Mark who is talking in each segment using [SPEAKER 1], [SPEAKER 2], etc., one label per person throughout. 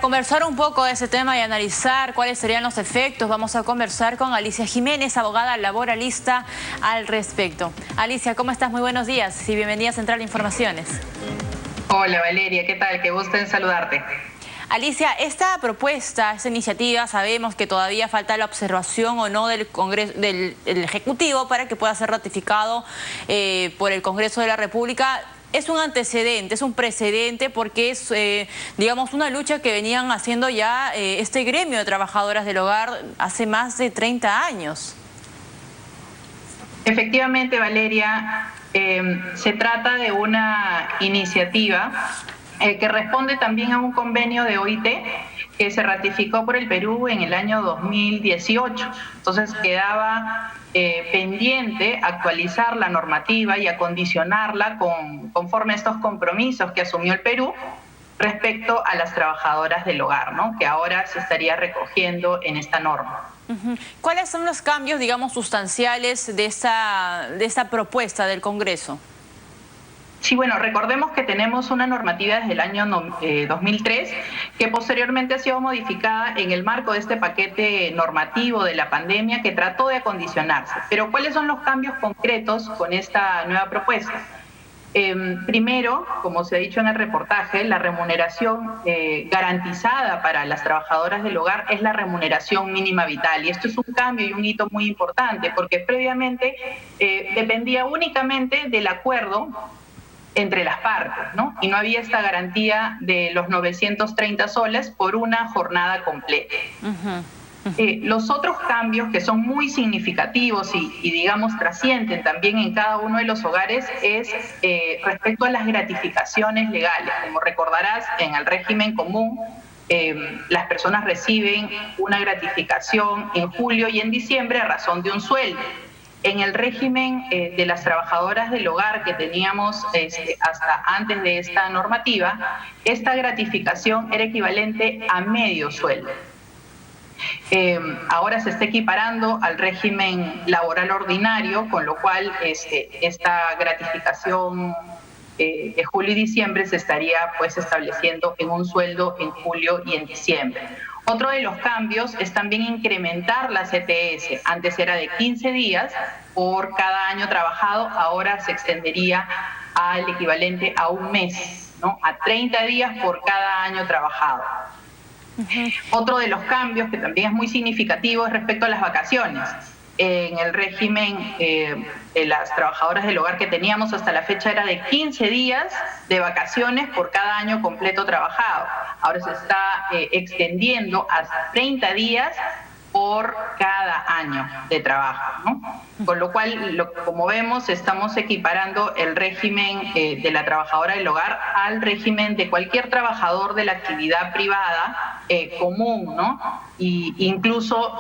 [SPEAKER 1] Conversar un poco de ese tema y analizar cuáles serían los efectos. Vamos a conversar con Alicia Jiménez, abogada laboralista, al respecto. Alicia, ¿cómo estás? Muy buenos días y bienvenida a Central Informaciones.
[SPEAKER 2] Hola Valeria, ¿qué tal? Qué gusto en saludarte.
[SPEAKER 1] Alicia, esta propuesta, esta iniciativa, sabemos que todavía falta la observación o no del Congreso, del Ejecutivo para que pueda ser ratificado por el Congreso de la República. Es un antecedente, es un precedente porque es, digamos, una lucha que venían haciendo ya este gremio de trabajadoras del hogar hace más de 30 años.
[SPEAKER 2] Efectivamente, Valeria, se trata de una iniciativa que responde también a un convenio de OIT que se ratificó por el Perú en el año 2018. Entonces quedaba pendiente actualizar la normativa y acondicionarla conforme a estos compromisos que asumió el Perú respecto a las trabajadoras del hogar, ¿no? Que ahora se estaría recogiendo en esta norma.
[SPEAKER 1] ¿Cuáles son los cambios, digamos, sustanciales de esta propuesta del Congreso?
[SPEAKER 2] Sí, bueno, recordemos que tenemos una normativa desde el año 2003 que posteriormente ha sido modificada en el marco de este paquete normativo de la pandemia que trató de acondicionarse. Pero ¿cuáles son los cambios concretos con esta nueva propuesta? Primero, como se ha dicho en el reportaje, la remuneración garantizada para las trabajadoras del hogar es la remuneración mínima vital. Y esto es un cambio y un hito muy importante porque previamente dependía únicamente del acuerdo entre las partes, ¿no? Y no había esta garantía de los 930 soles por una jornada completa. Los otros cambios que son muy significativos y digamos trascienden también en cada uno de los hogares es respecto a las gratificaciones legales. Como recordarás, en el régimen común las personas reciben una gratificación en julio y en diciembre a razón de un sueldo. En el régimen de las trabajadoras del hogar que teníamos hasta antes de esta normativa, esta gratificación era equivalente a medio sueldo. Ahora se está equiparando al régimen laboral ordinario, con lo cual esta gratificación de julio y diciembre se estaría pues estableciendo en un sueldo en julio y en diciembre. Otro de los cambios es también incrementar la CTS. Antes era de 15 días por cada año trabajado, ahora se extendería al equivalente a un mes, ¿no? A 30 días por cada año trabajado. Otro de los cambios que también es muy significativo es respecto a las vacaciones. En el régimen de las trabajadoras del hogar que teníamos hasta la fecha era de 15 días de vacaciones por cada año completo trabajado. Ahora se está extendiendo hasta 30 días por cada año de trabajo, ¿no? Con lo cual, como vemos, estamos equiparando el régimen de la trabajadora del hogar al régimen de cualquier trabajador de la actividad privada común, ¿no? Y incluso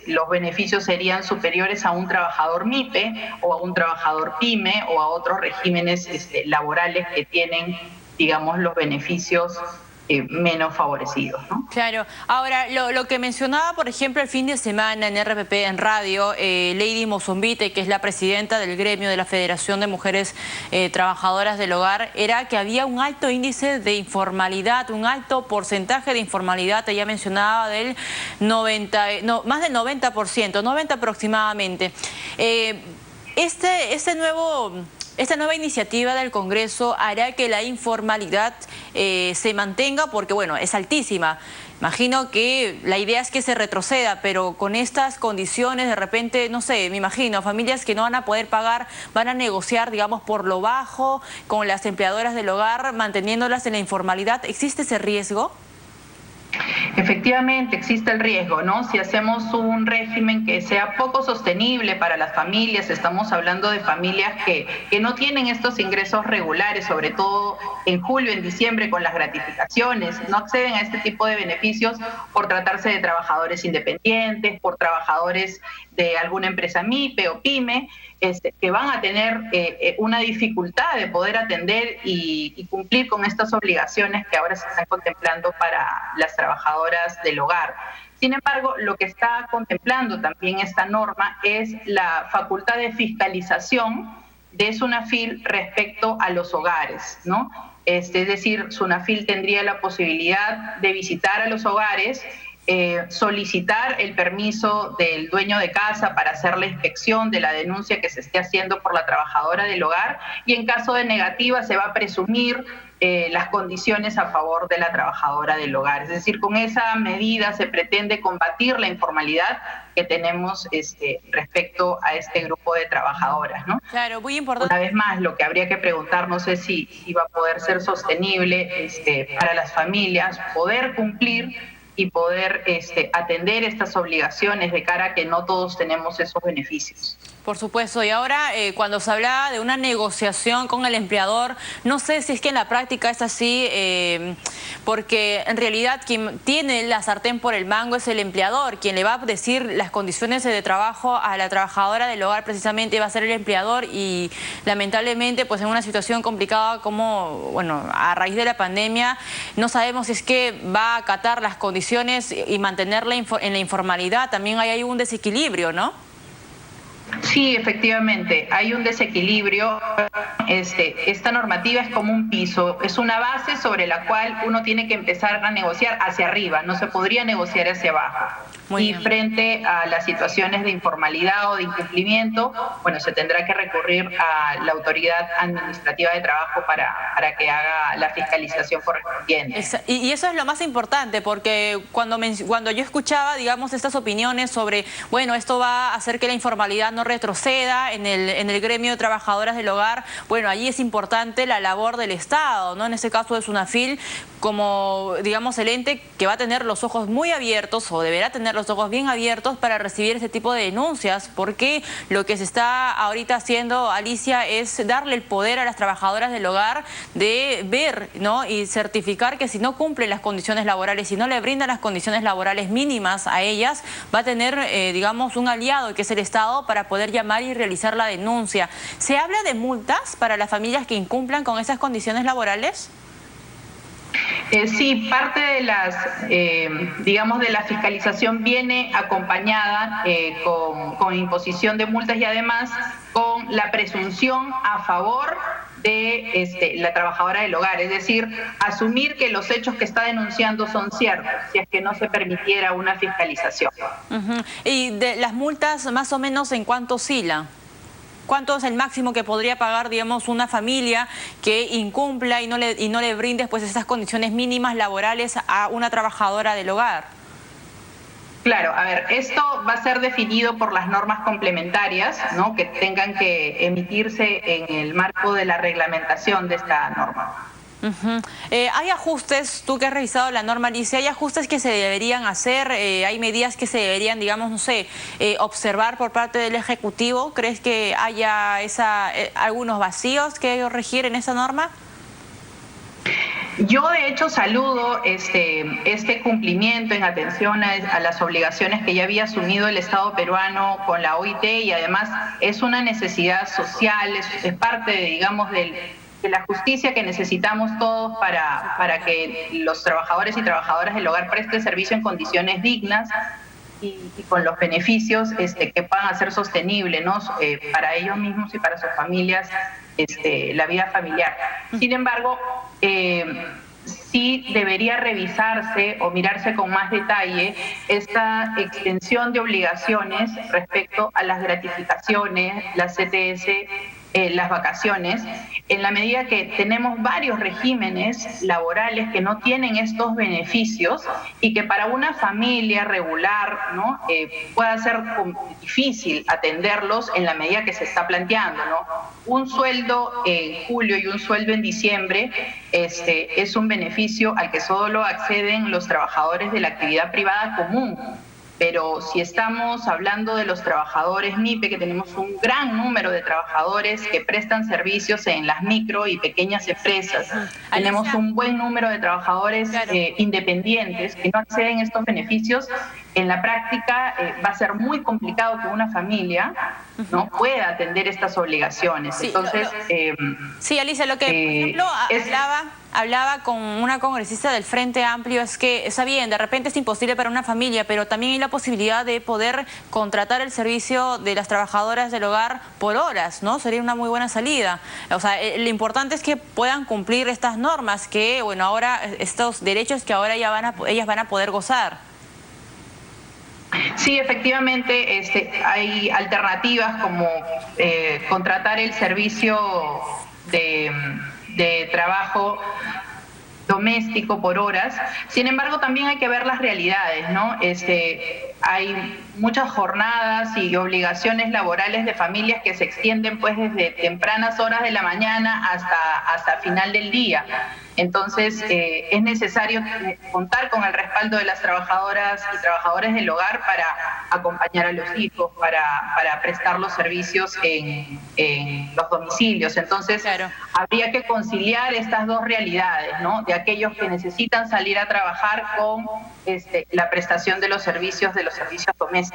[SPEAKER 2] los beneficios serían superiores a un trabajador MIPE o a un trabajador PYME o a otros regímenes laborales que tienen, digamos, los beneficios menos favorecidos, ¿no?
[SPEAKER 1] Claro. Ahora, lo que mencionaba, por ejemplo, el fin de semana en RPP, en radio, Lady Mozombite, que es la presidenta del gremio de la Federación de Mujeres Trabajadoras del Hogar, era que había un alto índice de informalidad, un alto porcentaje de informalidad. Ella mencionaba del más del 90%, 90 aproximadamente. Esta nueva iniciativa del Congreso hará que la informalidad se mantenga porque, bueno, es altísima. Imagino que la idea es que se retroceda, pero con estas condiciones de repente, no sé, me imagino, familias que no van a poder pagar, van a negociar, digamos, por lo bajo con las empleadoras del hogar, manteniéndolas en la informalidad. ¿Existe ese riesgo?
[SPEAKER 2] Efectivamente, existe el riesgo, ¿no? Si hacemos un régimen que sea poco sostenible para las familias, estamos hablando de familias que no tienen estos ingresos regulares, sobre todo en julio, en diciembre, con las gratificaciones, no acceden a este tipo de beneficios por tratarse de trabajadores independientes, por trabajadores de alguna empresa MIPE o PYME, que van a tener una dificultad de poder atender y cumplir con estas obligaciones que ahora se están contemplando para las trabajadoras del hogar. Sin embargo, lo que está contemplando también esta norma es la facultad de fiscalización de SUNAFIL respecto a los hogares, ¿no? es decir, SUNAFIL tendría la posibilidad de visitar a los hogares, solicitar el permiso del dueño de casa para hacer la inspección de la denuncia que se esté haciendo por la trabajadora del hogar, y en caso de negativa se va a presumir las condiciones a favor de la trabajadora del hogar. Es decir, con esa medida se pretende combatir la informalidad que tenemos respecto a este grupo de trabajadoras, ¿no?
[SPEAKER 1] Claro, muy importante.
[SPEAKER 2] Una vez más, lo que habría que preguntar, no sé si va a poder ser sostenible para las familias, poder cumplir y poder atender estas obligaciones de cara a que no todos tenemos esos beneficios.
[SPEAKER 1] Por supuesto, y ahora cuando se hablaba de una negociación con el empleador, no sé si es que en la práctica es así, porque en realidad quien tiene la sartén por el mango es el empleador, quien le va a decir las condiciones de trabajo a la trabajadora del hogar precisamente va a ser el empleador, y lamentablemente pues en una situación complicada como, bueno, a raíz de la pandemia, no sabemos si es que va a acatar las condiciones y mantenerla en la informalidad. También hay un desequilibrio, ¿no?
[SPEAKER 2] Sí, efectivamente, hay un desequilibrio. Esta normativa es como un piso, es una base sobre la cual uno tiene que empezar a negociar hacia arriba, no se podría negociar hacia abajo. Y frente a las situaciones de informalidad o de incumplimiento, bueno, se tendrá que recurrir a la autoridad administrativa de trabajo para que haga la fiscalización correspondiente.
[SPEAKER 1] Y eso es lo más importante, porque cuando yo escuchaba, digamos, estas opiniones sobre, bueno, esto va a hacer que la informalidad no retroceda en el gremio de trabajadoras del hogar, bueno, allí es importante la labor del Estado, ¿no? En este caso de SUNAFIL, como, digamos, el ente que va a tener los ojos muy abiertos, o deberá tener los ojos bien abiertos para recibir este tipo de denuncias, porque lo que se está ahorita haciendo, Alicia, es darle el poder a las trabajadoras del hogar de ver, ¿no?, y certificar que si no cumplen las condiciones laborales, si no le brindan las condiciones laborales mínimas a ellas, va a tener, digamos, un aliado que es el Estado para poder llamar y realizar la denuncia. ¿Se habla de multas para las familias que incumplan con esas condiciones laborales?
[SPEAKER 2] Sí, parte de las, digamos, de la fiscalización viene acompañada con imposición de multas y además con la presunción a favor de la trabajadora del hogar, es decir, asumir que los hechos que está denunciando son ciertos, si es que no se permitiera una fiscalización.
[SPEAKER 1] ¿Y de las multas más o menos en cuánto oscila? ¿Cuánto es el máximo que podría pagar, digamos, una familia que incumpla y no le brinde pues esas condiciones mínimas laborales a una trabajadora del hogar?
[SPEAKER 2] Claro, a ver, esto va a ser definido por las normas complementarias, ¿no?, que tengan que emitirse en el marco de la reglamentación de esta norma.
[SPEAKER 1] ¿Hay ajustes, tú que has revisado la norma, Alicia, hay ajustes que se deberían hacer, hay medidas que se deberían, digamos, no sé, observar por parte del Ejecutivo? ¿Crees que haya algunos vacíos que corregir en esa norma?
[SPEAKER 2] Yo, de hecho, saludo este cumplimiento en atención a las obligaciones que ya había asumido el Estado peruano con la OIT, y además es una necesidad social, es parte, digamos, de la justicia que necesitamos todos para que los trabajadores y trabajadoras del hogar presten servicio en condiciones dignas y con los beneficios que puedan hacer sostenible, ¿no?, para ellos mismos y para sus familias, la vida familiar. Sin embargo, sí debería revisarse o mirarse con más detalle esta extensión de obligaciones respecto a las gratificaciones, las CTS, las vacaciones, en la medida que tenemos varios regímenes laborales que no tienen estos beneficios y que para una familia regular, ¿no?, pueda ser difícil atenderlos en la medida que se está planteando, ¿no? Un sueldo en julio y un sueldo en diciembre es un beneficio al que solo acceden los trabajadores de la actividad privada común. Pero si estamos hablando de los trabajadores MIPE, que tenemos un gran número de trabajadores que prestan servicios en las micro y pequeñas empresas, tenemos un buen número de trabajadores independientes que no acceden a estos beneficios, en la práctica va a ser muy complicado que una familia no pueda atender estas obligaciones.
[SPEAKER 1] Sí,
[SPEAKER 2] entonces,
[SPEAKER 1] sí, Alicia, lo que, por ejemplo, hablaba con una congresista del Frente Amplio es que, está bien, de repente es imposible para una familia, pero también hay la posibilidad de poder contratar el servicio de las trabajadoras del hogar por horas, ¿no? Sería una muy buena salida. O sea, lo importante es que puedan cumplir estas normas, que, bueno, ahora, estos derechos que ahora ellas van a poder gozar.
[SPEAKER 2] Sí, efectivamente, hay alternativas como contratar el servicio de trabajo doméstico por horas. Sin embargo, también hay que ver las realidades, ¿no? Hay muchas jornadas y obligaciones laborales de familias que se extienden pues desde tempranas horas de la mañana hasta final del día. Entonces, es necesario contar con el respaldo de las trabajadoras y trabajadores del hogar para acompañar a los hijos, para prestar los servicios en los domicilios. Entonces, claro, habría que conciliar estas dos realidades, ¿no? De aquellos que necesitan salir a trabajar con la prestación de los servicios domésticos.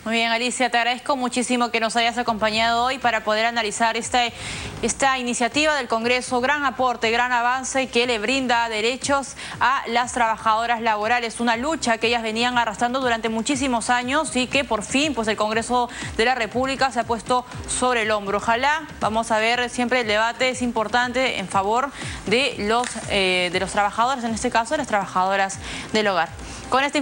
[SPEAKER 1] Muy bien, Alicia, te agradezco muchísimo que nos hayas acompañado hoy para poder analizar esta iniciativa del Congreso, gran aporte, gran avance que le brinda derechos a las trabajadoras laborales, una lucha que ellas venían arrastrando durante muchísimos años y que por fin pues el Congreso de la República se ha puesto sobre el hombro. Ojalá, vamos a ver, siempre el debate es importante en favor de los trabajadores, en este caso de las trabajadoras del hogar. Con esta